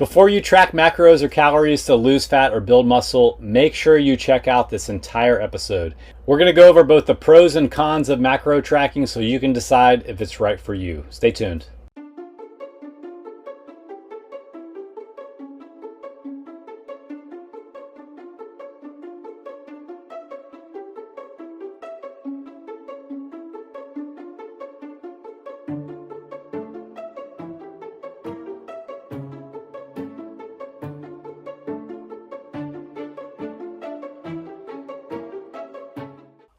Before you track macros or calories to lose fat or build muscle, make sure you check out this entire episode. We're going to go over both the pros and cons of macro tracking so you can decide if it's right for you. Stay tuned.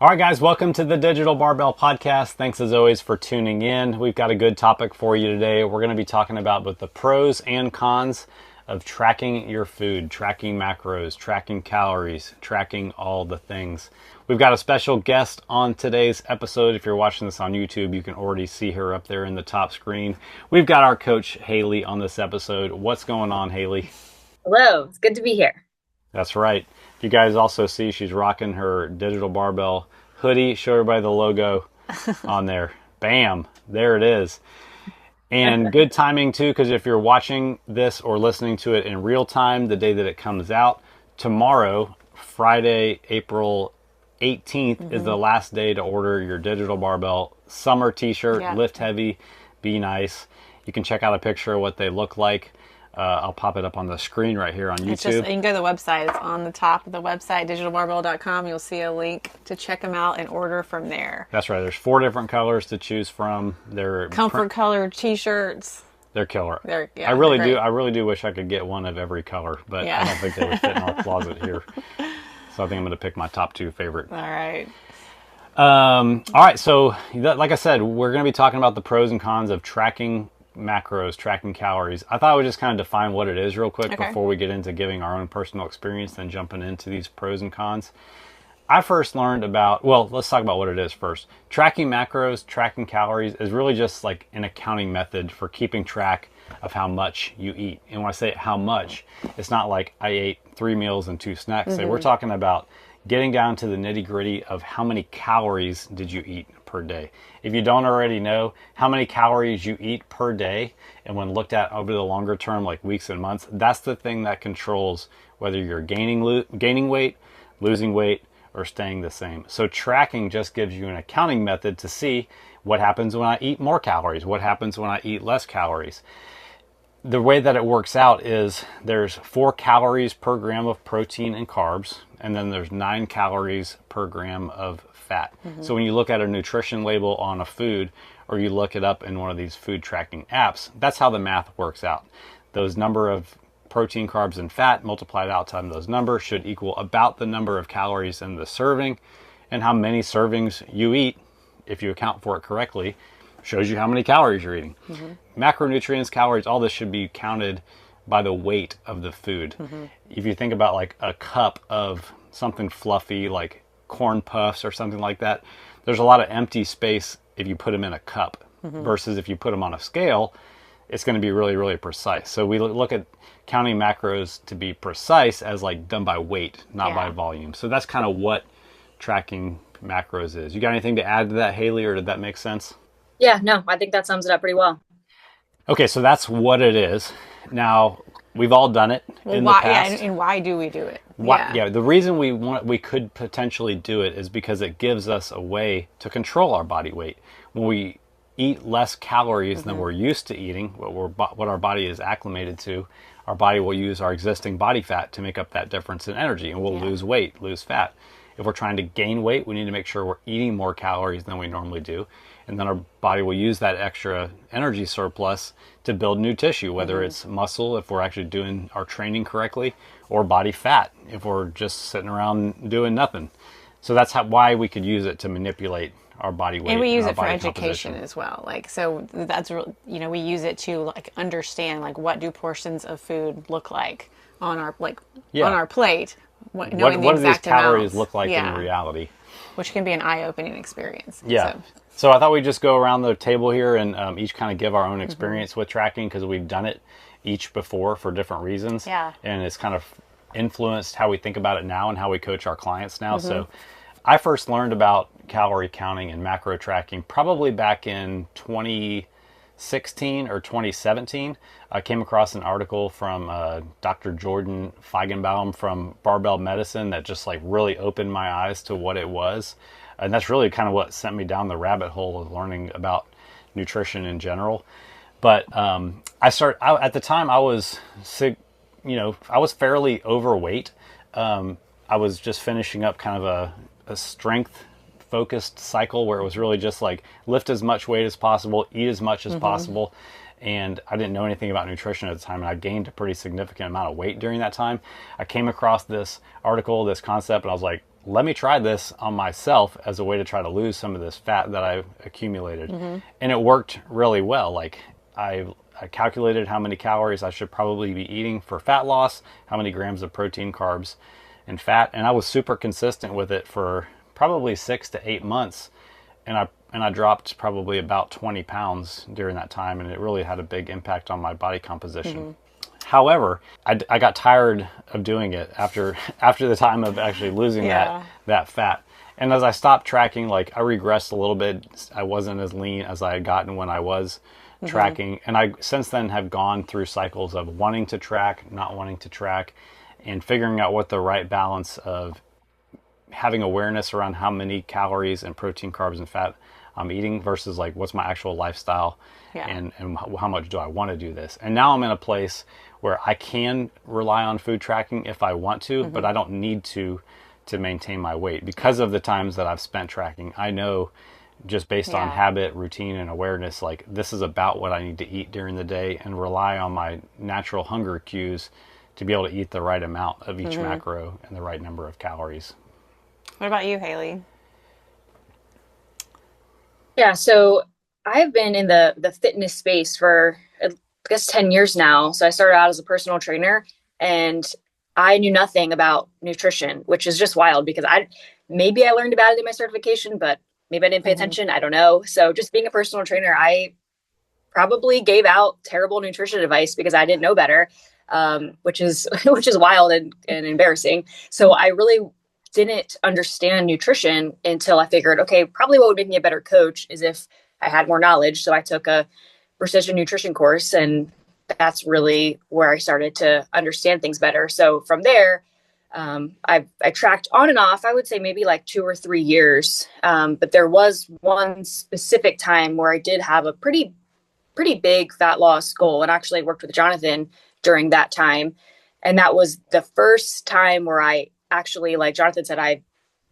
All right, guys, welcome to the Digital Barbell Podcast. Thanks as always for tuning in. We've got a good topic for you today. We're going to be talking about both the pros and cons of tracking your food, tracking macros, tracking calories, tracking all the things. We've got a special guest on today's episode. If you're watching this on YouTube, you can already see her up there in the top screen. We've got our coach, Haley, on this episode. What's going on, Haley? Hello, it's good to be here. That's right. You guys also see she's rocking her Digital Barbell hoodie. Show everybody the logo on there. Bam, there it is. And good timing too, because if you're watching this or listening to it in real time, the day that it comes out, tomorrow, Friday, April 18th, is the last day to order your Digital Barbell summer t-shirt. Yeah. Lift heavy, be nice. You can check out a picture of what they look like. I'll pop it up on the screen right here on YouTube. You can go to the website. It's on the top of the website, digitalbarbell.com. You'll see a link to check them out and order from there. That's right. There's 4 different colors to choose from. They're comfort color t-shirts. They're killer. Yeah, I really do wish I could get one of every color, but yeah. I don't think they would fit in our closet here. So I think I'm going to pick my top 2 favorite. All right. All right. So like I said, we're going to be talking about the pros and cons of tracking macros, tracking calories. I thought I would just kind of define what it is real quick before we get into giving our own personal experience, then jumping into these pros and cons. I first learned about, let's talk about what it is first. Tracking macros, tracking calories is really just like an accounting method for keeping track of how much you eat. And when I say how much, it's not like I ate 3 meals and 2 snacks. We're talking about getting down to the nitty gritty of how many calories did you eat per day. If you don't already know how many calories you eat per day, and when looked at over the longer term, like weeks and months, that's the thing that controls whether you're gaining weight, losing weight, or staying the same. So tracking just gives you an accounting method to see what happens when I eat more calories, what happens when I eat less calories. The way that it works out is there's 4 calories per gram of protein and carbs, and then there's 9 calories per gram of fat. So when you look at a nutrition label on a food, or you look it up in one of these food tracking apps, that's how the math works out. Those number of protein, carbs, and fat multiplied out times those numbers should equal about the number of calories in the serving, and how many servings you eat, if you account for it correctly, shows you how many calories you're eating. Macronutrients, calories, all this should be counted by the weight of the food. If you think about like a cup of something fluffy like corn puffs or something like that, there's a lot of empty space if you put them in a cup versus if you put them on a scale, it's going to be really, really precise. So we look at counting macros to be precise as like done by weight, not by volume. So that's kind of what tracking macros is. You got anything to add to that, Haley, or did that make sense? Yeah, no, I think that sums it up pretty well. Okay, so that's what it is. Now, we've all done it in the past. Yeah, and why do we do it? The reason we could potentially do it is because it gives us a way to control our body weight. When we eat less calories than we're used to eating, what our body is acclimated to, our body will use our existing body fat to make up that difference in energy, and we'll lose weight, lose fat. If we're trying to gain weight, we need to make sure we're eating more calories than we normally do. And then our body will use that extra energy surplus to build new tissue, whether it's muscle, if we're actually doing our training correctly, or body fat, if we're just sitting around doing nothing. So that's why we could use it to manipulate our body weight. And we use it for education as well. Like, so that's, we use it to like understand, like, what do portions of food look like on our, on our plate. What do these calories look like in reality? Which can be an eye-opening experience. Yeah. So I thought we'd just go around the table here and each kind of give our own experience with tracking, because we've done it each before for different reasons. Yeah. And it's kind of influenced how we think about it now and how we coach our clients now. So I first learned about calorie counting and macro tracking probably back in 2016 2016 or 2017, I came across an article from Dr. Jordan Feigenbaum from Barbell Medicine that just like really opened my eyes to what it was. And that's really kind of what sent me down the rabbit hole of learning about nutrition in general. But at the time I was sick, I was fairly overweight. I was just finishing up kind of a strength focused cycle where it was really just like lift as much weight as possible, eat as much as possible. And I didn't know anything about nutrition at the time, and I gained a pretty significant amount of weight during that time. I came across this article, this concept, and I was like, let me try this on myself as a way to try to lose some of this fat that I've accumulated. And it worked really well. Like I calculated how many calories I should probably be eating for fat loss, how many grams of protein, carbs, and fat. And I was super consistent with it for probably 6 to 8 months. And I dropped probably about 20 pounds during that time. And it really had a big impact on my body composition. However, I got tired of doing it after the time of actually losing that fat. And as I stopped tracking, like I regressed a little bit. I wasn't as lean as I had gotten when I was tracking. And I since then have gone through cycles of wanting to track, not wanting to track, and figuring out what the right balance of having awareness around how many calories and protein, carbs, and fat I'm eating versus like what's my actual lifestyle and how much do I want to do this. And now I'm in a place where I can rely on food tracking if I want to, but I don't need to maintain my weight because of the times that I've spent tracking. I know just based on habit, routine, and awareness, like this is about what I need to eat during the day and rely on my natural hunger cues to be able to eat the right amount of each macro and the right number of calories. What about you, Haley? Yeah, so I've been in the fitness space for, I guess, 10 years now. So I started out as a personal trainer, and I knew nothing about nutrition, which is just wild because maybe I learned about it in my certification, but maybe I didn't pay attention. I don't know. So just being a personal trainer, I probably gave out terrible nutrition advice because I didn't know better, which is wild and embarrassing. So I really didn't understand nutrition until I figured, okay, probably what would make me a better coach is if I had more knowledge. So I took a precision nutrition course, and that's really where I started to understand things better. So from there, I tracked on and off, I would say maybe like 2 or 3 years. But there was one specific time where I did have a pretty big fat loss goal, and actually worked with Jonathan during that time. And that was the first time where I actually, like Jonathan said,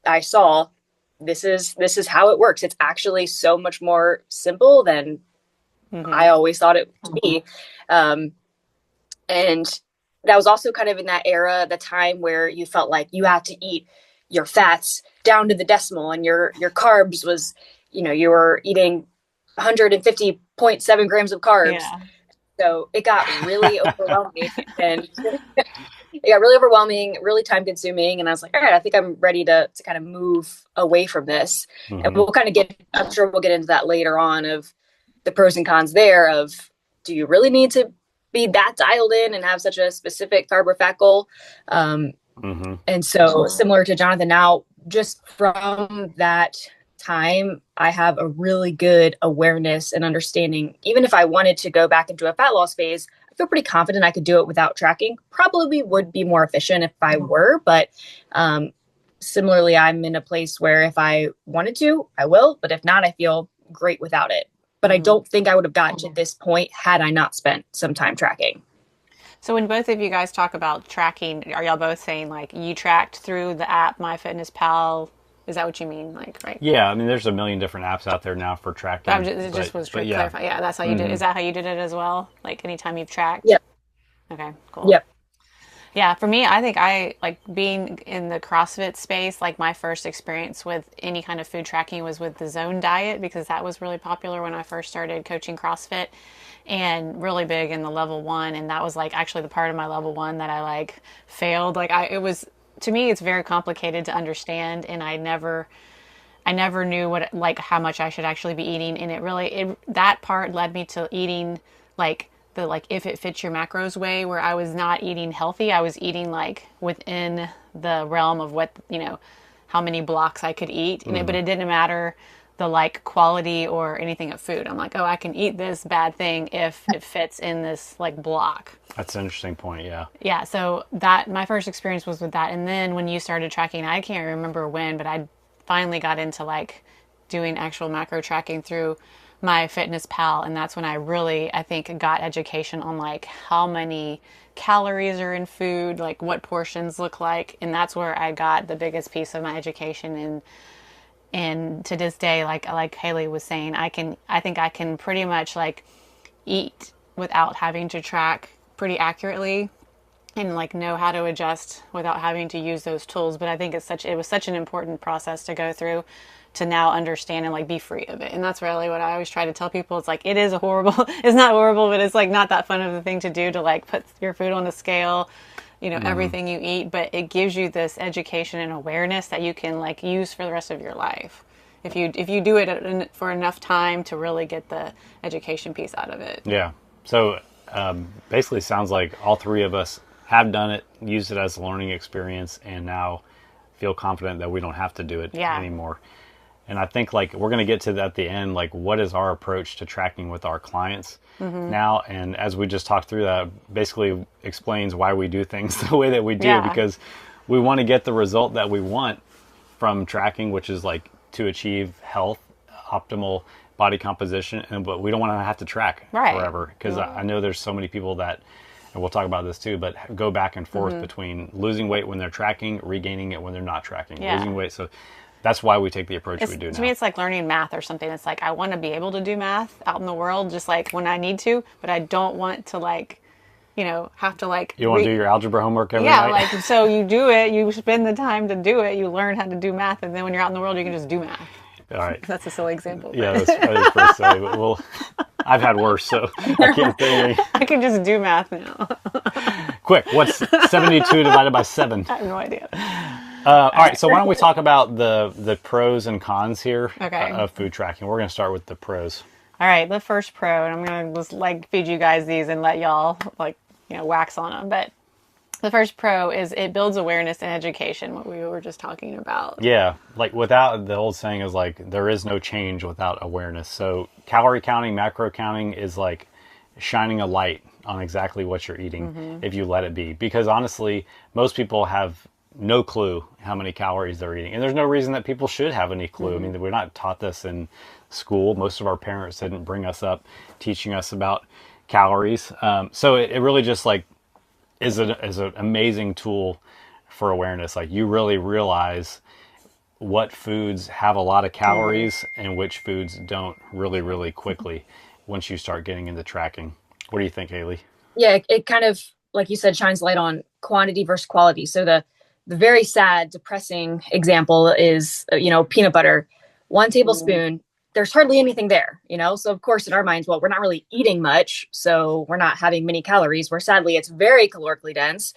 I saw this is how it works. It's actually so much more simple than I always thought it to be. And that was also kind of in that era, the time where you felt like you had to eat your fats down to the decimal, and your carbs was, you were eating 150.7 grams of carbs. Yeah. So it got really overwhelming, and it got really overwhelming, really time consuming. And I was like, all right, I think I'm ready to kind of move away from this. And we'll kind of I'm sure we'll get into that later on of the pros and cons there of, do you really need to be that dialed in and have such a specific carb or fat goal? And so similar to Jonathan, now just from that time, I have a really good awareness and understanding. Even if I wanted to go back into a fat loss phase, I feel pretty confident I could do it without tracking. Probably would be more efficient if I were, but similarly, I'm in a place where if I wanted to, I will, but if not, I feel great without it. But I don't think I would have gotten to this point had I not spent some time tracking. So when both of you guys talk about tracking, are y'all both saying like you tracked through the app MyFitnessPal? Is that what you mean? Like, right? Yeah, I mean, there's a million different apps out there now for tracking. It just was to clarify. Yeah, that's how you did it. Is that how you did it as well? Like anytime you've tracked? Yep. Okay, cool. Yep. Yeah, for me, I think I like being in the CrossFit space. Like my first experience with any kind of food tracking was with the Zone diet, because that was really popular when I first started coaching CrossFit, and really big in the level 1. And that was like actually the part of my level 1 that I like failed. Like it was, to me, it's very complicated to understand, and I never knew what, like, how much I should actually be eating. And that part led me to eating like the, like, if it fits your macros way, where I was not eating healthy. I was eating like within the realm of what, how many blocks I could eat. But it didn't matter the like quality or anything of food. I'm like, oh, I can eat this bad thing if it fits in this like block. That's an interesting point. Yeah. Yeah. So that my first experience was with that. And then when you started tracking, I can't remember when, but I finally got into like doing actual macro tracking through my Fitness Pal. And that's when I really, I think, got education on like how many calories are in food, like what portions look like. And that's where I got the biggest piece of my education. And to this day, like Haley was saying, I think I can pretty much like eat without having to track pretty accurately and like know how to adjust without having to use those tools. But I think it was such an important process to go through to now understand and like be free of it. And that's really what I always try to tell people. It's like, it is it's not horrible, but it's like not that fun of a thing to do, to like put your food on the scale, everything you eat, but it gives you this education and awareness that you can like use for the rest of your life. If you do it for enough time to really get the education piece out of it. Yeah. So basically sounds like all three of us have done it, used it as a learning experience, and now feel confident that we don't have to do it anymore. And I think like we're going to get to that at the end, like what is our approach to tracking with our clients now? And as we just talked through that, basically explains why we do things the way that we do, because we want to get the result that we want from tracking, which is like to achieve health, optimal body composition, but we don't want to have to track forever. Because I know there's so many people that, and we'll talk about this too, but go back and forth between losing weight when they're tracking, regaining it when they're not tracking, losing weight. So that's why we take the approach we do now. To me, it's like learning math or something. It's like, I want to be able to do math out in the world, just like when I need to, but I don't want to like, have to like... You want to do your algebra homework every night? Yeah, like, so you do it, you spend the time to do it, you learn how to do math, and then when you're out in the world, you can just do math. All right. That's a silly example. Yeah, that is pretty silly, but well, I've had worse, so I can't think. I can just do math now. Quick, what's 72 divided by 7? I have no idea. All right, so why don't we talk about the pros and cons here of food tracking. We're going to start with the pros. All right, the first pro, and I'm going to just like feed you guys these and let y'all like, wax on them. But the first pro is it builds awareness and education, what we were just talking about. Yeah, like without, the old saying is like, there is no change without awareness. So calorie counting, macro counting is like shining a light on exactly what you're eating if you let it be. Because honestly, most people have no clue how many calories they're eating. And there's no reason that people should have any clue. I mean, we're not taught this in school. Most of our parents didn't bring us up teaching us about calories. So it really just like is an amazing tool for awareness. Like you really realize what foods have a lot of calories and which foods don't really, really quickly once you start getting into tracking. What do you think, Haley? Yeah, it kind of, like you said, shines light on quantity versus quality. So the very sad, depressing example is, peanut butter, 1 tablespoon, there's hardly anything there, So of course in our minds, well, we're not really eating much, so we're not having many calories, where sadly it's very calorically dense.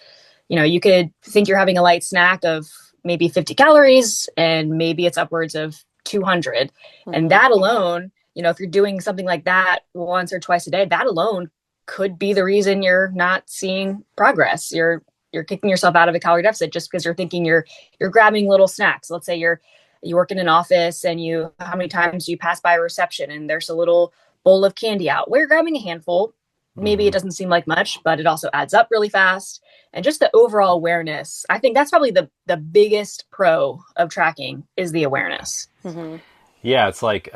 You could think you're having a light snack of maybe 50 calories and maybe it's upwards of 200. And that alone, if you're doing something like that once or twice a day, that alone could be the reason you're not seeing progress. You're kicking yourself out of a calorie deficit just because you're thinking you're grabbing little snacks. Let's say you work in an office and how many times do you pass by a reception and there's a little bowl of candy out? Well, you're grabbing a handful. Maybe it doesn't seem like much, but it also adds up really fast. And just the overall awareness, I think that's probably the biggest pro of tracking is the awareness. Yeah, it's like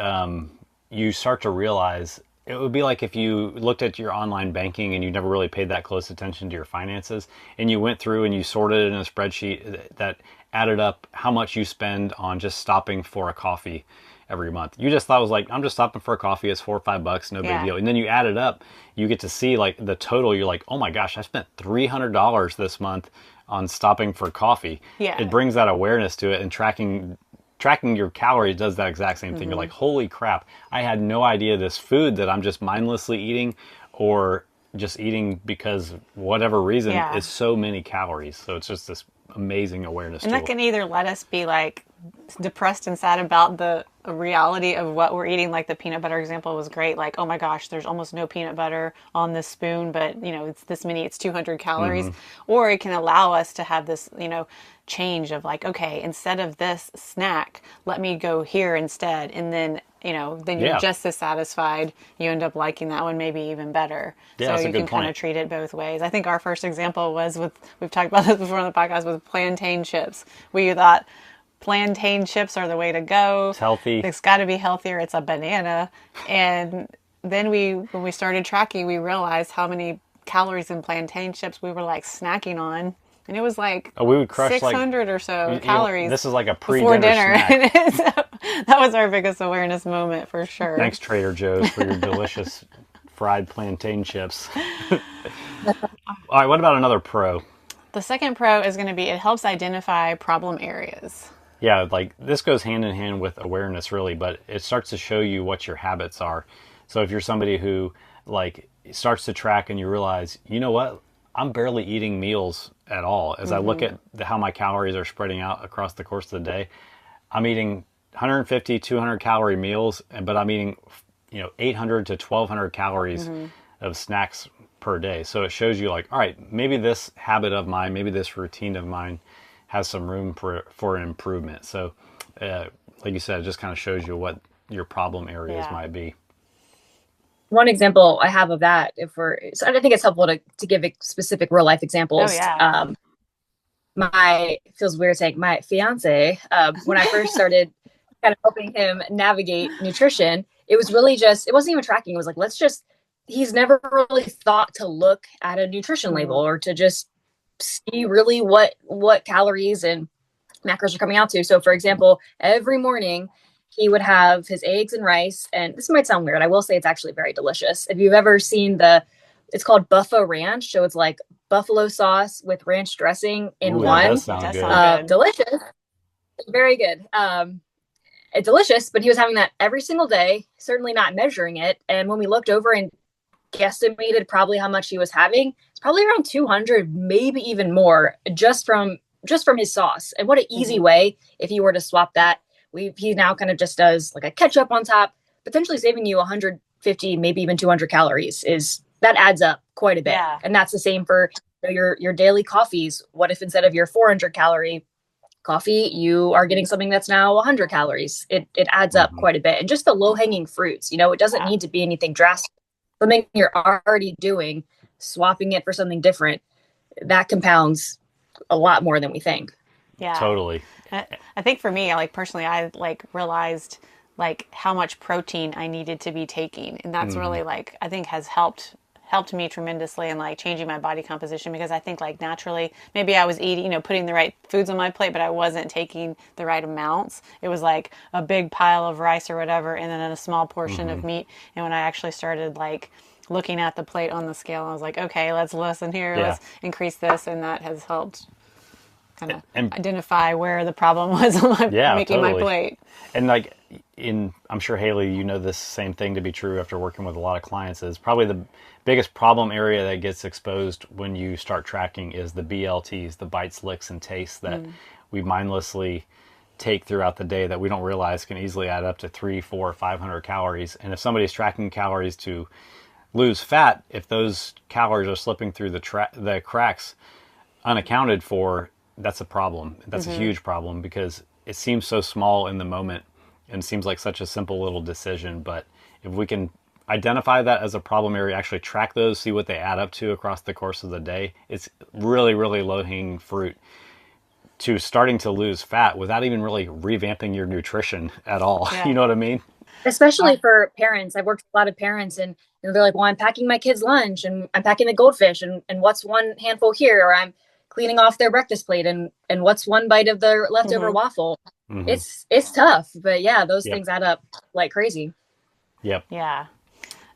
you start to realize, it would be like if you looked at your online banking and you never really paid that close attention to your finances, and you went through and you sorted it in a spreadsheet that added up how much you spend on just stopping for a coffee every month. You just thought it was like, I'm just stopping for a coffee, it's $4 or $5, no big deal. And then you add it up, you get to see like the total, you're like, oh my gosh, I spent $300 this month on stopping for coffee. Yeah. It brings that awareness to it, and tracking your calories does that exact same thing. You're like, holy crap, I had no idea this food that I'm just mindlessly eating or just eating because whatever reason is so many calories. So it's just this amazing awareness and tool. That can either let us be like depressed and sad about the a reality of what we're eating. Like the peanut butter example was great. Like, oh my gosh, there's almost no peanut butter on this spoon, but it's this many, it's 200 calories. Or it can allow us to have this, change of like, okay, instead of this snack, let me go here instead. And then, then you're just as satisfied. You end up liking that one maybe even better. Yeah, so you can kind of treat it both ways. I think our first example was we've talked about this before on the podcast, with plantain chips. We thought plantain chips are the way to go. It's healthy. It's got to be healthier. It's a banana. And then when we started tracking, we realized how many calories in plantain chips we were like snacking on. And it was like we would crush 600 or so calories. This is like a before dinner. snack. So that was our biggest awareness moment for sure. Thanks, Trader Joe's, for your delicious fried plantain chips. All right, what about another pro? The second pro is going to be it helps identify problem areas. Yeah, like this goes hand in hand with awareness really, but it starts to show you what your habits are. So if you're somebody who like starts to track and you realize, you know what, I'm barely eating meals at all. As I look at how my calories are spreading out across the course of the day, I'm eating 150, 200 calorie meals, but I'm eating 800 to 1200 calories of snacks per day. So it shows you like, all right, maybe this habit of mine, maybe this routine of mine has some room for an improvement. So like you said, it just kind of shows you what your problem areas might be. One example I have of that, so I think it's helpful to give specific real life examples. Oh, yeah. It feels weird saying my fiance, when I first started kind of helping him navigate nutrition, it was really it wasn't even tracking. It was like, he's never really thought to look at a nutrition label or to just see really what calories and macros are coming out to. So for example, every morning he would have his eggs and rice, and this might sound weird. I will say it's actually very delicious. If you've ever seen it's called Buffalo Ranch. So it's like buffalo sauce with ranch dressing in one. That does sound good. Delicious. Very good. It's delicious, but he was having that every single day, certainly not measuring it. And when we looked over and guesstimated probably how much he was having, it's probably around 200, maybe even more, just from his sauce. And what an easy way, if you were to swap that. He now kind of just does like a ketchup on top, potentially saving you 150, maybe even 200 calories. That adds up quite a bit. Yeah. And that's the same for your daily coffees. What if instead of your 400 calorie coffee, you are getting something that's now 100 calories? It adds up quite a bit. And just the low hanging fruits, it doesn't need to be anything drastic. Something you're already doing, swapping it for something different, that compounds a lot more than we think. Yeah, totally. I think for me, personally, I realized how much protein I needed to be taking, and that's really I think has helped me tremendously in changing my body composition, because I think naturally maybe I was eating, putting the right foods on my plate, but I wasn't taking the right amounts. It was like a big pile of rice or whatever, and then a small portion of meat. And when I actually started looking at the plate on the scale, I was like, okay, let's listen here, let's increase this, and that has helped kind of identify where the problem was on making my plate. And I'm sure Haley, this same thing to be true after working with a lot of clients, is probably the biggest problem area that gets exposed when you start tracking is the BLTs, the bites, licks, and tastes that we mindlessly take throughout the day that we don't realize can easily add up to 300, 400, 500 calories. And if somebody's tracking calories to lose fat, if those calories are slipping through the cracks unaccounted for, that's a problem. That's a huge problem, because it seems so small in the moment and seems like such a simple little decision. But if we can identify that as a problem area, actually track those, see what they add up to across the course of the day, it's really, really low-hanging fruit to starting to lose fat without even really revamping your nutrition at all. Yeah. You know what I mean? Especially for parents. I've worked with a lot of parents, and they're like, well, I'm packing my kids' lunch, and I'm packing the goldfish, and what's one handful here? Or I'm cleaning off their breakfast plate, and what's one bite of their leftover waffle? It's tough, but those things add up like crazy. Yep. Yeah.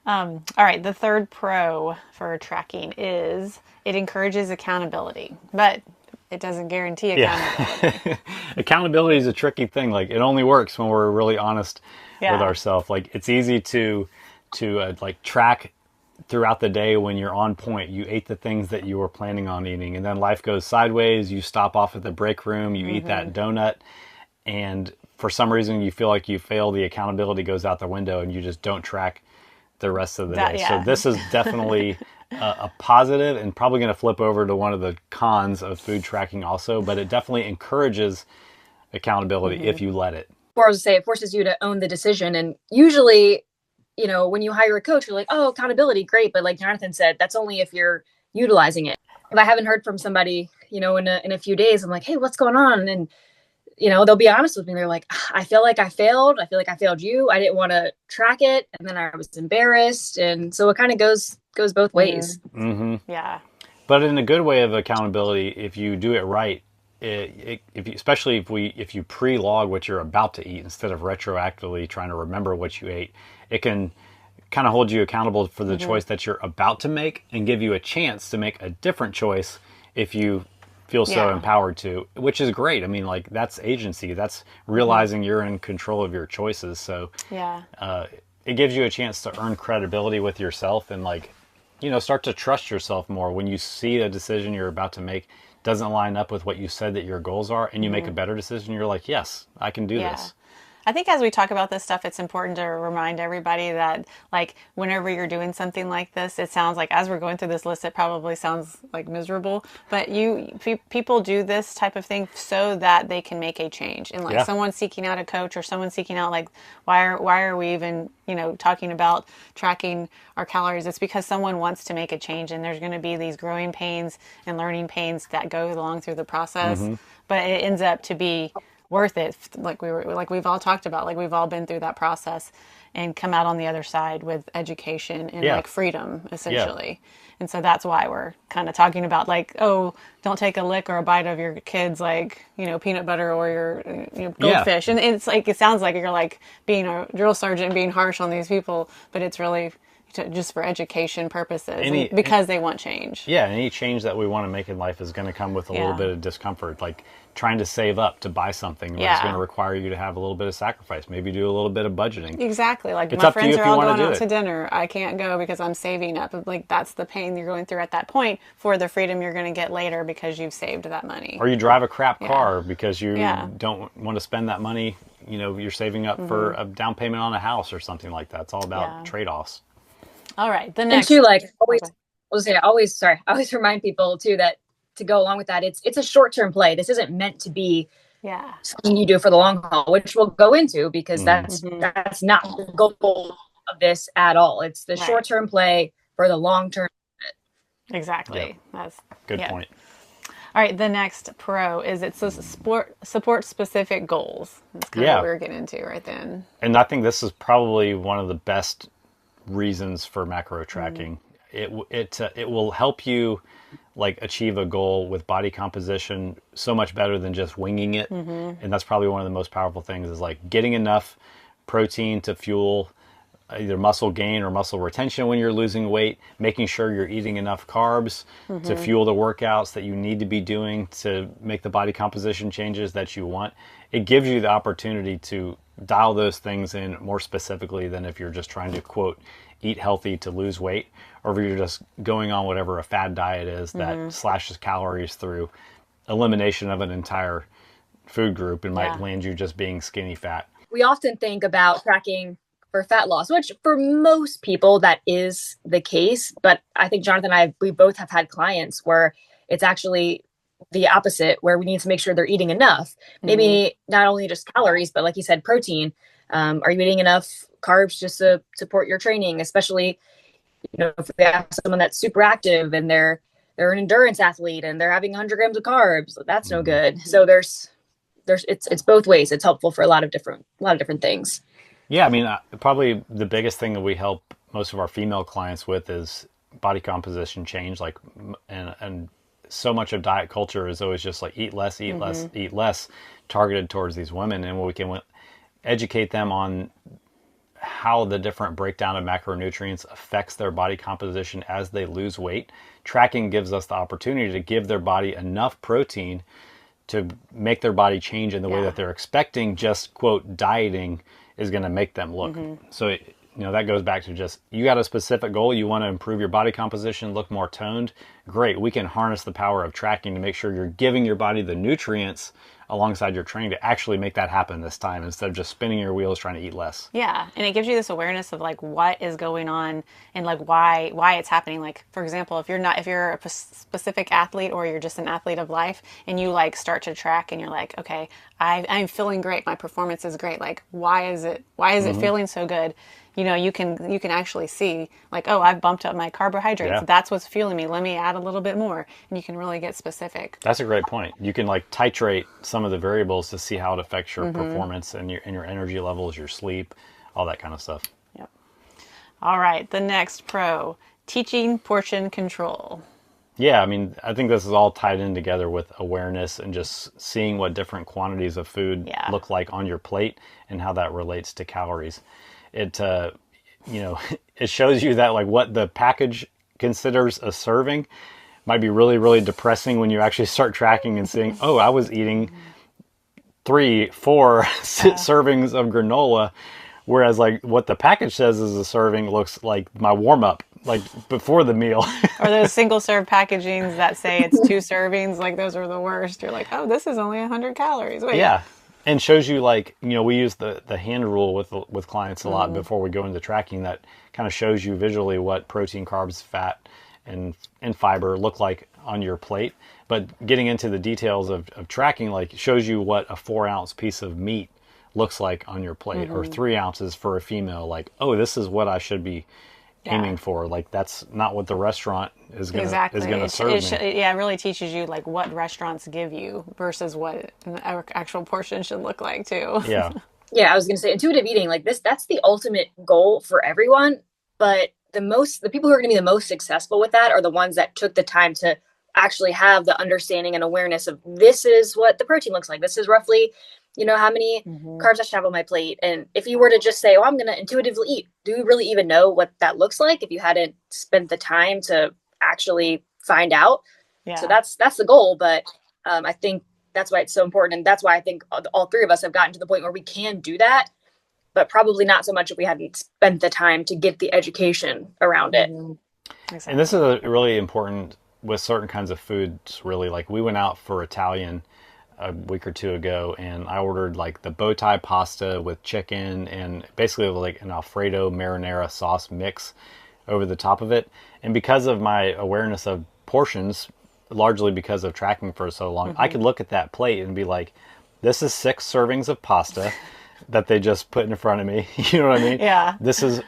All right. The third pro for tracking is it encourages accountability, but it doesn't guarantee accountability. Yeah. Accountability is a tricky thing. It only works when we're really honest with ourselves. It's easy to track throughout the day when you're on point. You ate the things that you were planning on eating, and then life goes sideways. You stop off at the break room, you eat that donut, and for some reason you feel like you fail, the accountability goes out the window and you just don't track the rest of the day. Yeah. So this is definitely a positive, and probably going to flip over to one of the cons of food tracking also, but it definitely encourages accountability if you let it. Or I was to say, it forces you to own the decision. And usually, when you hire a coach, you're like, oh, accountability, great. But like Jonathan said, that's only if you're utilizing it. If I haven't heard from somebody, in a few days, I'm like, hey, what's going on? And, they'll be honest with me. They're like, I feel like I failed. I feel like I failed you. I didn't want to track it. And then I was embarrassed. And so it kind of goes both ways. Mm-hmm. Yeah. But in a good way of accountability, if you do it right, especially if you pre-log what you're about to eat instead of retroactively trying to remember what you ate, it can kind of hold you accountable for the choice that you're about to make and give you a chance to make a different choice if you feel so empowered to, which is great. I mean, like, that's agency. That's realizing you're in control of your choices. So it gives you a chance to earn credibility with yourself and, like, start to trust yourself more when you see a decision you're about to make doesn't line up with what you said that your goals are, and you make a better decision. You're like, yes, I can do this. I think as we talk about this stuff, it's important to remind everybody that, like, whenever you're doing something like this, it sounds like, as we're going through this list, it probably sounds like miserable, but people do this type of thing so that they can make a change. And like someone seeking out a coach, or someone seeking out, like, why are we even, talking about tracking our calories? It's because someone wants to make a change, and there's going to be these growing pains and learning pains that go along through the process, but it ends up to be worth it, like we've all talked about, like we've all been through that process and come out on the other side with education and like freedom, essentially. And so that's why we're kind of talking about, like, oh, don't take a lick or a bite of your kids, like, peanut butter or your goldfish. And it's like, it sounds like you're like being a drill sergeant and being harsh on these people, but it's really just for education purposes, because they want change. Yeah, any change that we want to make in life is going to come with a little bit of discomfort. Like trying to save up to buy something is going to require you to have a little bit of sacrifice. Maybe do a little bit of budgeting. Exactly. Like, it's my friends are all going out to dinner. I can't go because I'm saving up. Like, that's the pain you're going through at that point for the freedom you're going to get later because you've saved that money. Or you drive a crap car because you don't want to spend that money. You're saving up for a down payment on a house or something like that. It's all about trade-offs. All right. The next. And too, like, I always remind people too that to go along with that, it's a short-term play. This isn't meant to be something you do for the long haul, which we'll go into, because that's not the goal of this at all. It's the short-term play for the long-term. Exactly. Yep. That's good point. All right. The next pro is it's support specific goals. That's kind of what we were getting into right then. And I think this is probably one of the best reasons for macro tracking. It will help you, like, achieve a goal with body composition so much better than just winging it. And that's probably one of the most powerful things, is like getting enough protein to fuel either muscle gain or muscle retention when you're losing weight, making sure you're eating enough carbs to fuel the workouts that you need to be doing to make the body composition changes that you want. It gives you the opportunity to dial those things in more specifically than if you're just trying to, quote, eat healthy to lose weight, or if you're just going on whatever a fad diet is that slashes calories through elimination of an entire food group and might land you just being skinny fat. We often think about tracking for fat loss, which for most people that is the case. But I think Jonathan and I, we both have had clients where it's actually the opposite, where we need to make sure they're eating enough. Maybe not only just calories, but like you said, protein. Are you eating enough carbs just to support your training? Especially, if we have someone that's super active and they're an endurance athlete and they're having 100 grams of carbs, that's no good. So it's both ways. It's helpful for a lot of different things. Yeah, I mean, probably the biggest thing that we help most of our female clients with is body composition change. Like, and so much of diet culture is always just like eat less, eat less, targeted towards these women. And we can educate them on how the different breakdown of macronutrients affects their body composition as they lose weight. Tracking gives us the opportunity to give their body enough protein to make their body change in the way that they're expecting. Just, quote, dieting is going to make them look. So, that goes back to just, you got a specific goal, you want to improve your body composition, look more toned. Great. We can harness the power of tracking to make sure you're giving your body the nutrients alongside your training to actually make that happen this time instead of just spinning your wheels trying to eat less. Yeah, and it gives you this awareness of like what is going on and like why it's happening. Like for example, if you're a specific athlete or you're just an athlete of life and you like start to track and you're like, okay, I'm feeling great, my performance is great. Like why is it feeling so good? You know, you can actually see like, oh, I've bumped up my carbohydrates. Yeah. That's what's fueling me. Let me add a little bit more, and you can really get specific. That's a great point. You can like titrate some of the variables to see how it affects your performance and your energy levels, your sleep, all that kind of stuff. Yep. All right, the next pro, teaching portion control. Yeah, I mean, I think this is all tied in together with awareness and just seeing what different quantities of food look like on your plate and how that relates to calories. It, it shows you that like what the package considers a serving might be really, really depressing when you actually start tracking and seeing, oh, I was eating 3, 4 servings of granola. Whereas like what the package says is a serving looks like my warm up, like before the meal. Or those single serve packagings that say it's 2 servings, like those are the worst. You're like, oh, this is only 100 calories. Wait. Yeah. And shows you like, we use the hand rule with clients a lot before we go into tracking that kind of shows you visually what protein, carbs, fat, and fiber look like on your plate. But getting into the details of tracking, like shows you what a 4-ounce piece of meat looks like on your plate or 3 ounces for a female. Like, oh, this is what I should be aiming for. Like that's not what the restaurant is going to serve me. It really teaches you like what restaurants give you versus what an actual portion should look like too. Yeah. Yeah, I was going to say intuitive eating like this, that's the ultimate goal for everyone. But the people who are going to be the most successful with that are the ones that took the time to actually have the understanding and awareness of this is what the protein looks like. This is roughly how many carbs I should have on my plate. And if you were to just say, oh, I'm going to intuitively eat, do you really even know what that looks like if you hadn't spent the time to actually find out? Yeah. So that's the goal. But I think that's why it's so important. And that's why I think all 3 of us have gotten to the point where we can do that, but probably not so much if we hadn't spent the time to get the education around it. Exactly. And this is really important with certain kinds of foods, really. Like we went out for Italian a week or 2 ago and I ordered like the bow tie pasta with chicken and basically like an Alfredo marinara sauce mix over the top of it. And because of my awareness of portions, largely because of tracking for so long, I could look at that plate and be like, this is 6 servings of pasta that they just put in front of me. You know what I mean? Yeah. This is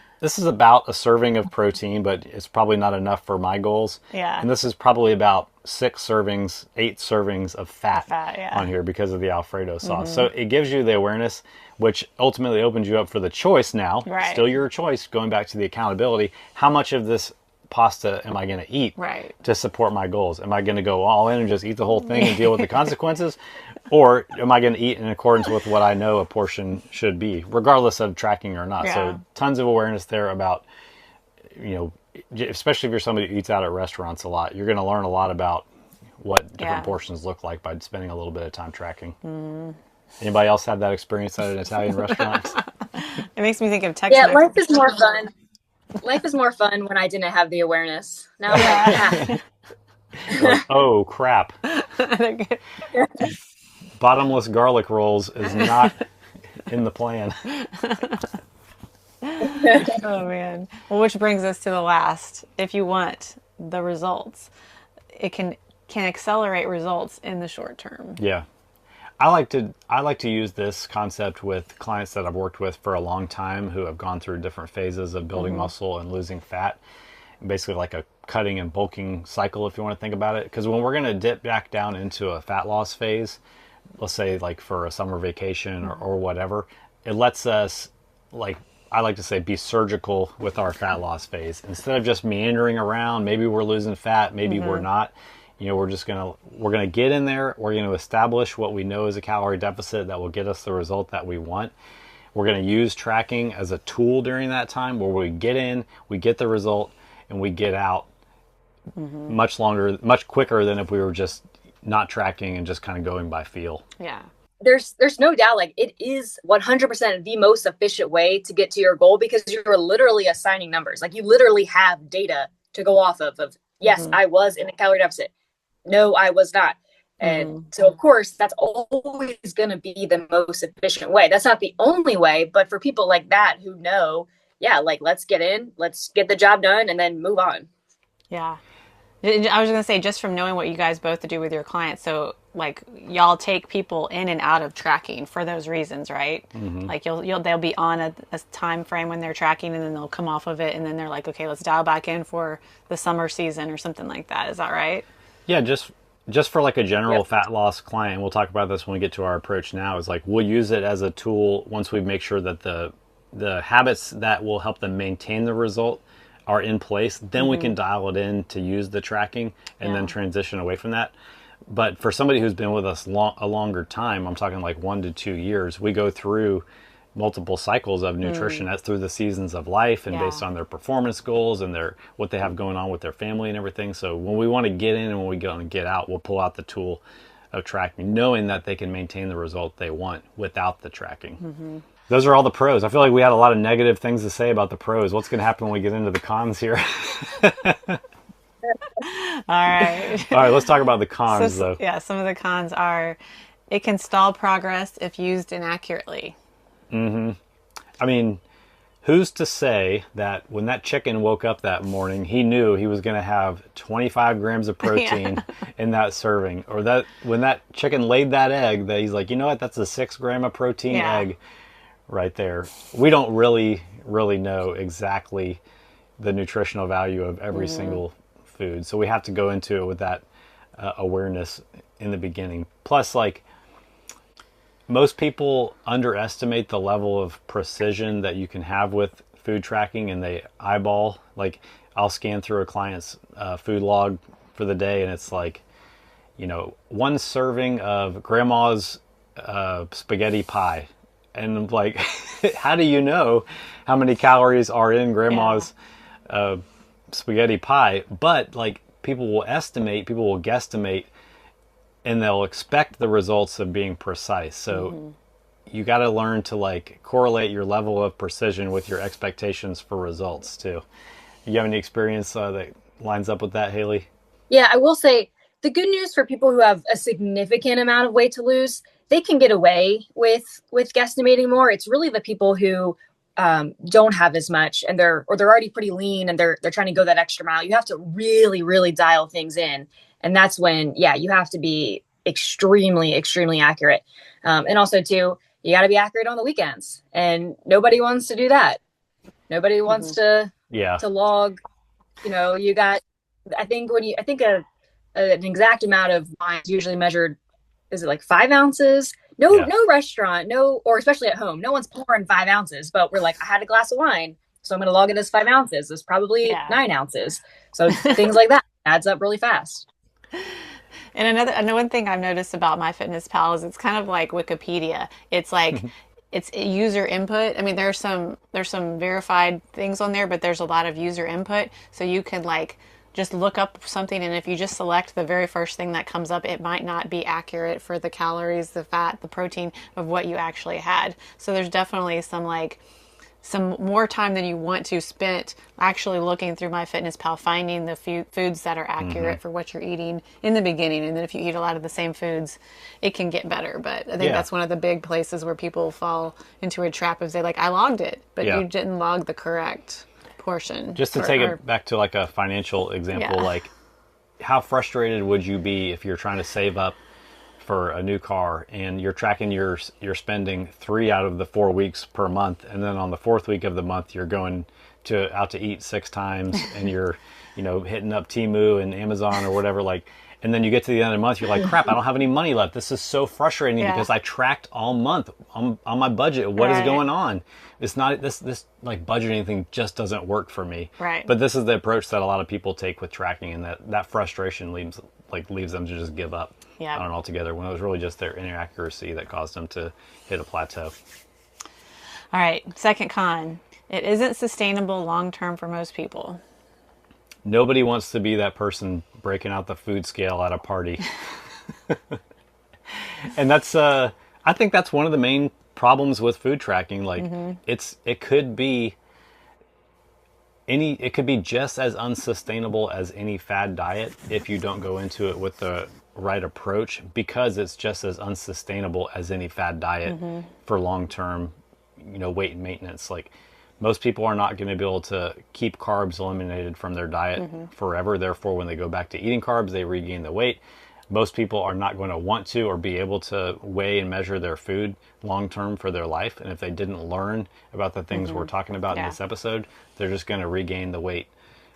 about a serving of protein, but it's probably not enough for my goals. Yeah. And this is probably about 8 servings of fat on here because of the Alfredo sauce. So it gives you the awareness, which ultimately opens you up for the choice now. Right. Still your choice, going back to the accountability. How much of this pasta am I going to eat to support my goals? Am I going to go all in and just eat the whole thing and deal with the consequences? Or am I going to eat in accordance with what I know a portion should be, regardless of tracking or not? Yeah. So tons of awareness there about, especially if you're somebody who eats out at restaurants a lot, you're going to learn a lot about what different portions look like by spending a little bit of time tracking. Anybody else have that experience at an Italian restaurant? It makes me think of Tex-Mex. Yeah, life is more fun. Life is more fun when I didn't have the awareness. Now I'm like, like, oh, crap. Bottomless garlic rolls is not in the plan. Oh, man. Well, which brings us to the last. If you want the results, it can accelerate results in the short term. Yeah. I like to use this concept with clients that I've worked with for a long time who have gone through different phases of building muscle and losing fat. Basically like a cutting and bulking cycle, if you want to think about it. Because when we're going to dip back down into a fat loss phase, let's say like for a summer vacation or whatever, it lets us, like I like to say, be surgical with our fat loss phase. Instead of just meandering around, maybe we're losing fat, maybe we're not. We're gonna get in there. We're gonna establish what we know is a calorie deficit that will get us the result that we want. We're gonna use tracking as a tool during that time where we get in, we get the result, and we get out much quicker than if we were just not tracking and just kind of going by feel. Yeah. There's no doubt, like it is 100% the most efficient way to get to your goal because you're literally assigning numbers. Like you literally have data to go off of yes, I was in a calorie deficit. No, I was not. And so, of course, that's always going to be the most efficient way. That's not the only way, but for people like that who know, yeah, like, let's get in, let's get the job done, and then move on. Yeah. I was going to say, just from knowing what you guys both do with your clients, so like y'all take people in and out of tracking for those reasons, right? Like they'll be on a time frame when they're tracking, and then they'll come off of it, and then they're like, okay, let's dial back in for the summer season or something like that. Is that right? Yeah, just for like a general fat loss client, and we'll talk about this when we get to our approach now, is like we'll use it as a tool once we make sure that the habits that will help them maintain the result are in place. Then we can dial it in to use the tracking and then transition away from that. But for somebody who's been with us a longer time, I'm talking like 1 to 2 years, we go through multiple cycles of nutrition. That's through the seasons of life and based on their performance goals and what they have going on with their family and everything. So when we want to get in and when we go and get out, we'll pull out the tool of tracking, knowing that they can maintain the result they want without the tracking. Those are all the pros. I feel like we had a lot of negative things to say about the pros. What's going to happen when we get into the cons here? All right. All right, let's talk about the cons, though. Yeah, some of the cons are it can stall progress if used inaccurately. I mean, who's to say that when that chicken woke up that morning, he knew he was going to have 25 grams of protein in that serving, or that when that chicken laid that egg, that he's like, you know what, that's a 6 gram of protein egg right there. We don't really know exactly the nutritional value of every single food, so we have to go into it with that awareness in the beginning. Plus, like, most people underestimate the level of precision that you can have with food tracking, and they eyeball. Like, I'll scan through a client's food log for the day, and it's like, you know, 1 serving of grandma's spaghetti pie. And like, how do you know how many calories are in grandma's spaghetti pie? But like, people will guesstimate, and they'll expect the results of being precise. So you got to learn to like correlate your level of precision with your expectations for results too. You have any experience that lines up with that, Haley? Yeah, I will say the good news for people who have a significant amount of weight to lose, they can get away with guesstimating more. It's really the people who don't have as much, and they're already pretty lean, and they're trying to go that extra mile. You have to really dial things in, and that's when you have to be extremely accurate. And also too, you got to be accurate on the weekends, and nobody wants to do that. Nobody wants to log. You know, you got. I think an exact amount of wine is usually measured. Is it like 5 ounces? No restaurant, or especially at home, no one's pouring 5 ounces, but we're like, I had a glass of wine, so I'm going to log it as 5 ounces. It's probably 9 ounces. So things like that adds up really fast. And another thing I've noticed about MyFitnessPal is it's kind of like Wikipedia. It's like, it's user input. I mean, there's some verified things on there, but there's a lot of user input. So you can like just look up something, and if you just select the very first thing that comes up, it might not be accurate for the calories, the fat, the protein of what you actually had. So there's definitely some more time than you want to spent actually looking through MyFitnessPal, finding the foods that are accurate for what you're eating in the beginning. And then if you eat a lot of the same foods, it can get better. But I think that's one of the big places where people fall into a trap of say, like, I logged it, but you didn't log the correct portion. Just to take it back to like a financial example, like, how frustrated would you be if you're trying to save up for a new car and you're tracking your spending 3 out of the 4 weeks per month, and then on the 4th week of the month you're going out to eat 6 times and you're hitting up Temu and Amazon or whatever, like, and then you get to the end of the month, you're like, crap, I don't have any money left. This is so frustrating because I tracked all month on my budget. What is going on? It's not this like budgeting thing just doesn't work for me. Right. But this is the approach that a lot of people take with tracking, and that frustration leaves them to just give up on it altogether, when it was really just their inaccuracy that caused them to hit a plateau. All right, second con. It isn't sustainable long term for most people. Nobody wants to be that person breaking out the food scale at a party. And that's I think that's one of the main problems with food tracking. Like, it could be just as unsustainable as any fad diet if you don't go into it with the right approach, because it's just as unsustainable as any fad diet for long-term, weight maintenance. Like, most people are not going to be able to keep carbs eliminated from their diet forever. Therefore, when they go back to eating carbs, they regain the weight. Most people are not going to want to or be able to weigh and measure their food long-term for their life. And if they didn't learn about the things we're talking about in this episode, they're just going to regain the weight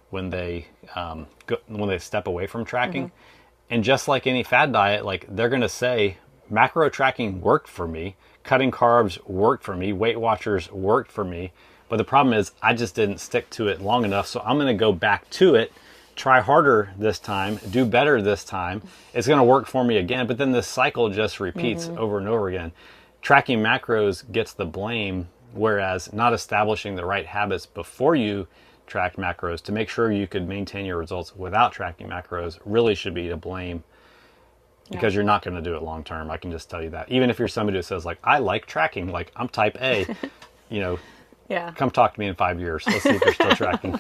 when they step away from tracking. And just like any fad diet, like, they're going to say, macro tracking worked for me, cutting carbs worked for me, Weight Watchers worked for me. But the problem is, I just didn't stick to it long enough. So I'm going to go back to it, try harder this time, do better this time. It's going to work for me again. But then this cycle just repeats over and over again. Tracking macros gets the blame, whereas not establishing the right habits before you track macros to make sure you could maintain your results without tracking macros really should be to blame, because you're not going to do it long term. I can just tell you that. Even if you're somebody who says, like, I like tracking, like, I'm type A, come talk to me in 5 years. Let's see if you're still tracking.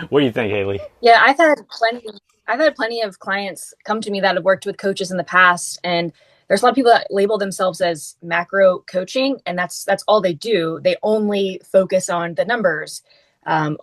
What do you think, Haley? Yeah, I've had plenty of clients come to me that have worked with coaches in the past, and there's a lot of people that label themselves as macro coaching, and that's all they do. They only focus on the numbers.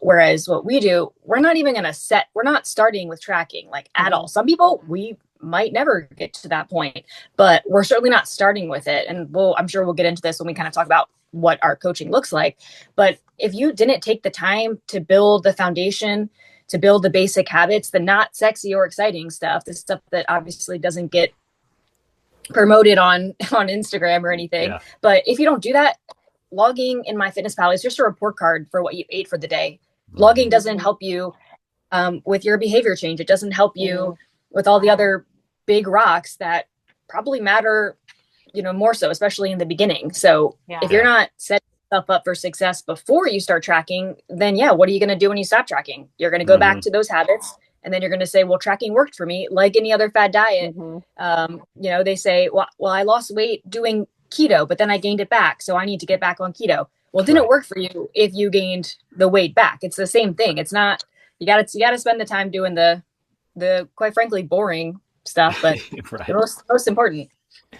Whereas what we do, we're not starting with tracking, like, at all. Some people, we might never get to that point, but we're certainly not starting with it. And I'm sure we'll get into this when we kind of talk about what our coaching looks like. But if you didn't take the time to build the foundation, to build the basic habits, the not sexy or exciting stuff, the stuff that obviously doesn't get promoted on Instagram or anything. But if you don't do that, logging in MyFitnessPal is just a report card for what you ate for the day. Logging doesn't help you with your behavior change. It doesn't help you with all the other big rocks that probably matter, more so, especially in the beginning. So if you're not setting yourself up for success before you start tracking, then what are you going to do when you stop tracking? You're going to go back to those habits, and then you're going to say, well, tracking worked for me, like any other fad diet. They say, well, I lost weight doing keto, but then I gained it back, so I need to get back on keto. Well, it didn't work for you if you gained the weight back. It's the same thing. It's not, you got to spend the time doing the quite frankly boring stuff, but the most important.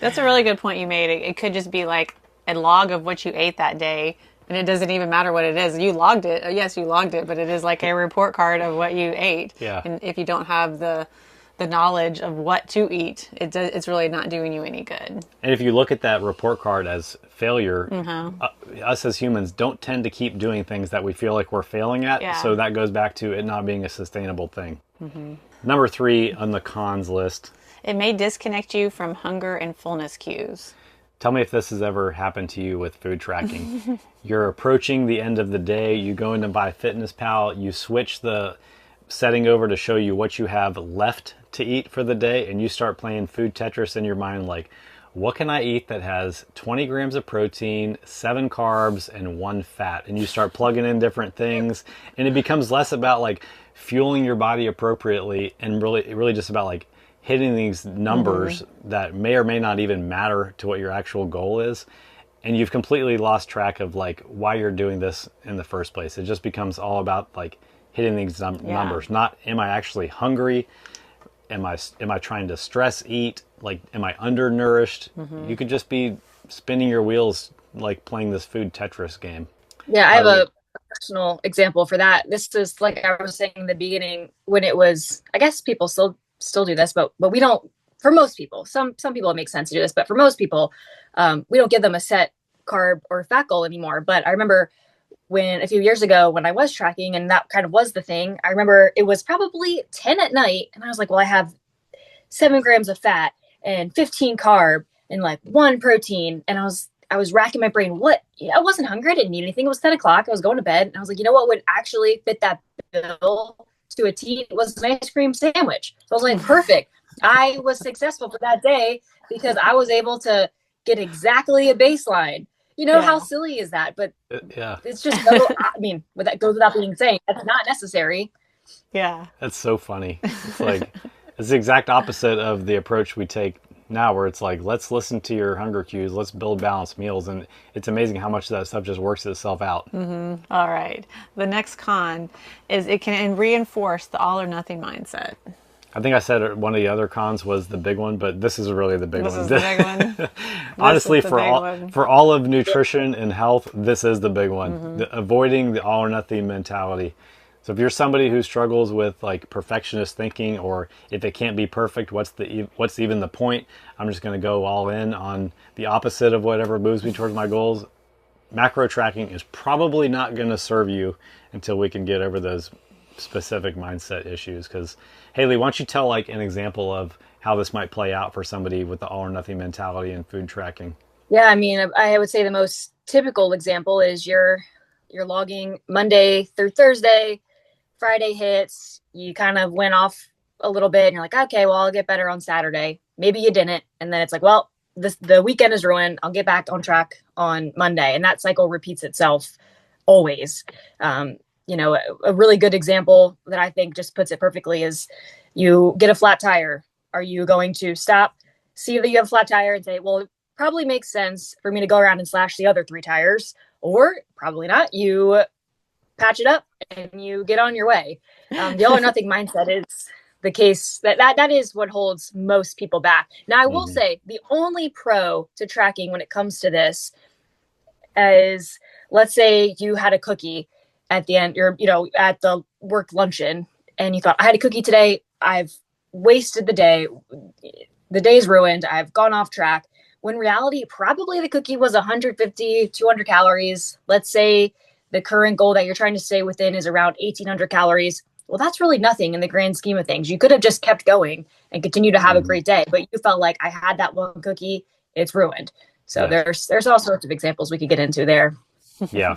That's a really good point you made. It could just be like a log of what you ate that day, and it doesn't even matter what it is. You logged it. Yes, you logged it, but it is like a report card of what you ate. And if you don't have the knowledge of what to eat, it's really not doing you any good. And if you look at that report card as failure, us as humans don't tend to keep doing things that we feel like we're failing at. So that goes back to it not being a sustainable thing. Number 3 on the cons list. It may disconnect you from hunger and fullness cues. Tell me if this has ever happened to you with food tracking. You're approaching the end of the day. You go into MyFitnessPal. You switch the setting over to show you what you have left to eat for the day, and you start playing food Tetris in your mind, like, what can I eat that has 20 grams of protein, 7 carbs, and 1 fat? And you start plugging in different things, and it becomes less about like fueling your body appropriately and really just about like hitting these numbers that may or may not even matter to what your actual goal is. And you've completely lost track of like why you're doing this in the first place. It just becomes all about like hitting these numbers. Not, am I actually hungry? Am I trying to stress eat? Like, am I undernourished? You could just be spinning your wheels, like playing this food Tetris game. Yeah, I have a personal example for that. This is, like I was saying in the beginning, when it was, I guess people still do this, but we don't, for most people, some people it makes sense to do this, but for most people, we don't give them a set carb or fat goal anymore. But I remember when a few years ago when I was tracking and that kind of was the thing, I remember it was probably 10 at night and I was like, well, I have 7 grams of fat and 15 carb and like 1 protein. And I was racking my brain. I wasn't hungry. I didn't need anything. It was 10 o'clock. I was going to bed and I was like, you know what would actually fit that bill to a T? It was an ice cream sandwich. So I was like, perfect. I was successful for that day because I was able to get exactly a baseline. You know, how silly is that? But it's just, I mean, that goes without being saying, that's not necessary. Yeah. That's so funny. It's like, it's the exact opposite of the approach we take now, where it's like, let's listen to your hunger cues, let's build balanced meals. And it's amazing how much of that stuff just works itself out. All right. The next con is it can reinforce the all or nothing mindset. I think I said one of the other cons was the big one, but this is really the big one. This is the big one. Honestly, for all of nutrition and health, this is the big one. Mm-hmm. Avoiding the all or nothing mentality. So if you're somebody who struggles with like perfectionist thinking, or if it can't be perfect, what's even the point? I'm just going to go all in on the opposite of whatever moves me towards my goals. Macro tracking is probably not going to serve you until we can get over those specific mindset issues. Because Haley, why don't you tell like an example of how this might play out for somebody with the all or nothing mentality in food tracking? Yeah, I mean, I would say the most typical example is you're logging Monday through Thursday. Friday hits, you kind of went off a little bit and you're like, okay, well, I'll get better on Saturday. Maybe you didn't. And then it's like, well, the weekend is ruined. I'll get back on track on Monday. And that cycle repeats itself always. A really good example that I think just puts it perfectly is you get a flat tire. Are you going to stop, see that you have a flat tire and say, well, it probably makes sense for me to go around and slash the other 3 tires, or probably not. You patch it up and you get on your way. The all or nothing mindset is the case that is what holds most people back. Now, I will say the only pro to tracking when it comes to this is, let's say you had a cookie at the end, you're, at the work luncheon, and you thought, I had a cookie today. I've wasted the day. The day's ruined. I've gone off track. When in reality, probably the cookie was 150, 200 calories. Let's say the current goal that you're trying to stay within is around 1,800 calories. Well, that's really nothing in the grand scheme of things. You could have just kept going and continued to have a great day, but you felt like, I had that one cookie, it's ruined. So there's all sorts of examples we could get into there. Yeah.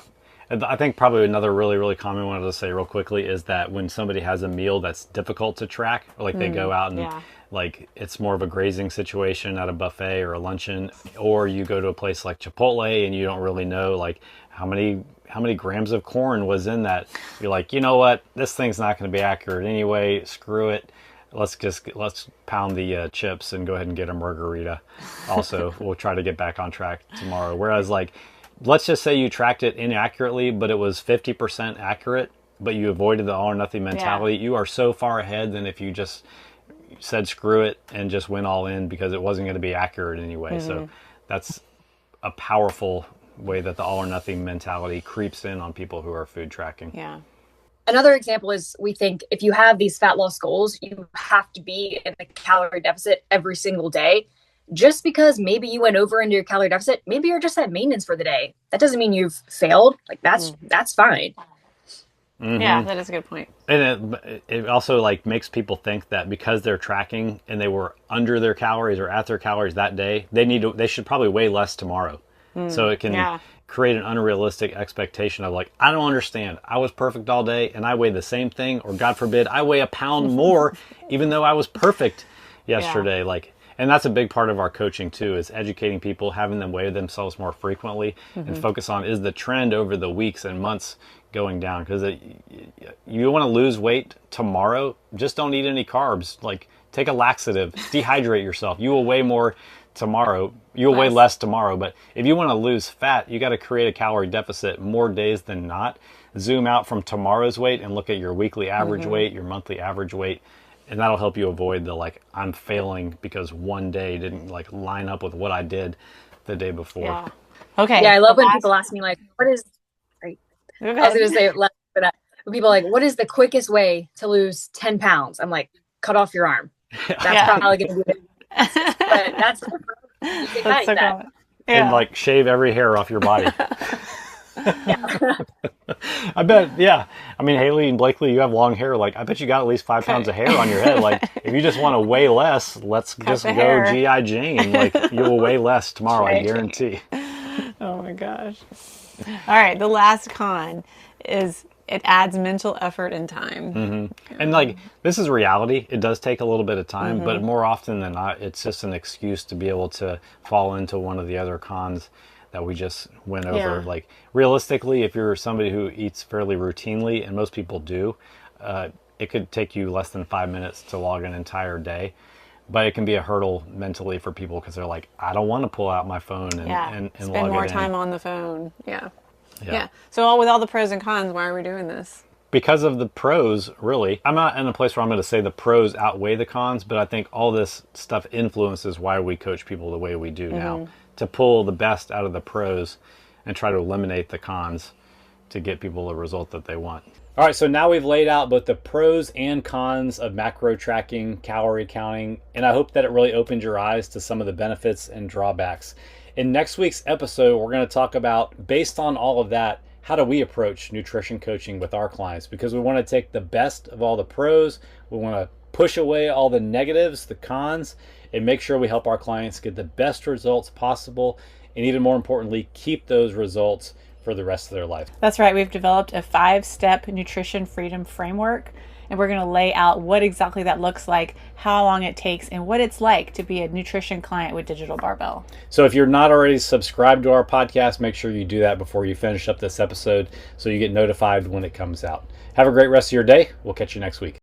I think probably another really, really common one to say real quickly is that when somebody has a meal that's difficult to track, or like they go out and like it's more of a grazing situation at a buffet or a luncheon, or you go to a place like Chipotle and you don't really know like how many grams of corn was in that. You're like, you know what, this thing's not going to be accurate anyway. Screw it. Let's pound the chips and go ahead and get a margarita. Also, we'll try to get back on track tomorrow. Whereas like, let's just say you tracked it inaccurately, but it was 50% accurate, but you avoided the all or nothing mentality. You are so far ahead than if you just said screw it and just went all in because it wasn't going to be accurate anyway. So that's a powerful way that the all or nothing mentality creeps in on people who are food tracking. Yeah. Another example is, we think if you have these fat loss goals, you have to be in a calorie deficit every single day. Just because maybe you went over into your calorie deficit, maybe you're just at maintenance for the day. That doesn't mean you've failed. Like that's fine. Yeah, that is a good point. And it also like makes people think that because they're tracking and they were under their calories or at their calories that day, they should probably weigh less tomorrow. So it can create an unrealistic expectation of like, I don't understand. I was perfect all day and I weigh the same thing, or God forbid, I weigh a pound more, even though I was perfect yesterday. Like, and that's a big part of our coaching too, is educating people, having them weigh themselves more frequently and focus on, is the trend over the weeks and months going down? Because you want to lose weight tomorrow, just don't eat any carbs. Like, take a laxative, dehydrate yourself. You will weigh more tomorrow. You'll weigh less tomorrow. But if you want to lose fat, you got to create a calorie deficit more days than not. Zoom out from tomorrow's weight and look at your weekly average weight, your monthly average weight. And that'll help you avoid the like, I'm failing because one day didn't like line up with what I did the day before. Yeah. Okay. Yeah, I love when people ask me like, what is, I was going to say it last, but when people are like, what is the quickest way to lose 10 pounds? I'm like, cut off your arm. That's probably going to be it. But that's you can That's so that. And like shave every hair off your body. I bet, I mean, Haley and Blakely, you have long hair. Like, I bet you got at least 5 pounds of hair on your head. Like, if you just want to weigh less, let's just go hair. G.I. Jane. Like, you will weigh less tomorrow, I guarantee. Oh my gosh. All right, the last con is it adds mental effort and time. And like, this is reality. It does take a little bit of time, but more often than not, it's just an excuse to be able to fall into one of the other cons that we just went over. Like, realistically, if you're somebody who eats fairly routinely, and most people do, it could take you less than 5 minutes to log an entire day. But it can be a hurdle mentally for people because they're like, I don't want to pull out my phone and spend log more it time in. on the phone. Yeah. So with all the pros and cons, why are we doing this? because of the pros, really. I'm not in a place where I'm going to say the pros outweigh the cons, but I think all this stuff influences why we coach people the way we do now, to pull the best out of the pros and try to eliminate the cons to get people the result that they want. All right, so now we've laid out both the pros and cons of macro tracking, calorie counting, and I hope that it really opened your eyes to some of the benefits and drawbacks. In next week's episode, we're going to talk about, based on all of that, how do we approach nutrition coaching with our clients? Because we want to take the best of all the pros, we want to push away all the negatives, the cons, and make sure we help our clients get the best results possible, and even more importantly, keep those results for the rest of their life. That's right. We've developed a 5-step nutrition freedom framework, and we're going to lay out what exactly that looks like, how long it takes, and what it's like to be a nutrition client with Digital Barbell. So if you're not already subscribed to our podcast, make sure you do that before you finish up this episode so you get notified when it comes out. Have a great rest of your day. We'll catch you next week.